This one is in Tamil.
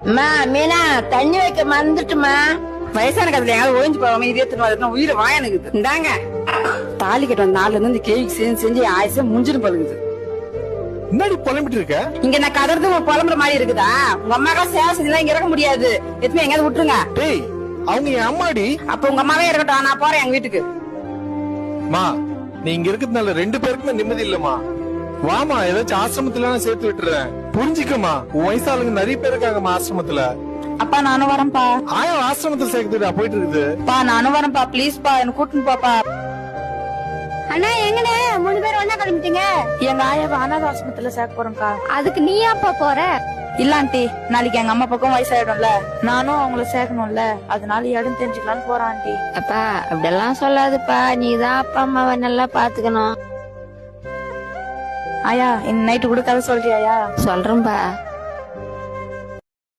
அம்மா மீனா தண்ணி வைக்க மறந்துட்டுமா. வயசான கதையில எங்காவது ஒழிஞ்சு போவாம இதே உயிரை வாயனுக்குது. இந்தாங்க தாலி கட்ட வந்த நாள்ல இருந்து இந்த கேள்வி செஞ்சு ஆயிசம் முஞ்சிரு பழுகுது. முன்னாடி புலம்பிட்டு இருக்க இங்க நான் கதறது ஒரு புலம்புற மாதிரி இருக்குதா? உங்க அம்மாக்கா சேவை செஞ்சா இங்க இறக்க முடியாது. எத்தனை எங்காவது விட்டுருங்க. டேய் அவங்க என் அம்மாடி. அப்ப உங்க அம்மாவே இருக்கட்டும், நான் போறேன் எங்க வீட்டுக்கு. மா நீ இங்க இருக்கிறதுனால 2 பேருக்குமே நிம்மதி இல்லம்மா. வாமா ஏதாச்சும் ஆசிரமத்துல நான் சேர்த்து விட்டுறேன். புரிஞ்சுக்கமா, உன் வயசாளுங்க நிறைய பேர் இருக்காங்கம்மா ஆசிரமத்துல. அப்பா நானும் வரேன்ப்பா. ஆயா ஆசிரமத்துல சேர்த்துட்டா போயிட்டு இருக்குது. பா நானும் வரேன்ப்பா, ப்ளீஸ் பா என்ன கூட்டின்னு போப்பா. அண்ணா எங்கண்ணே 3 பேர் ஒண்ணா கிளம்பிட்டீங்க? எங்க ஆயாவை அனாத ஆசிரமத்துல சேர்க்க போறேன்க்கா. அதுக்கு நீ அப்பா போற? இல்ல ஆண்டி, நாளைக்கு எங்க அம்மா பக்கம் வயசாயிடும்ல, நானும் அவங்கள சேர்க்கணும்ல, அதனால இடம் தெரிஞ்சுக்கலான்னு போறேன் ஆண்டி. அப்பா அப்படியெல்லாம் சொல்லாதுப்பா, நீதான் அப்பா அம்மாவை நல்லா பாத்துக்கணும். ஆயா இந்த நைட்டு கூட கதை சொல்றியாயா? சொல்றேன்பா.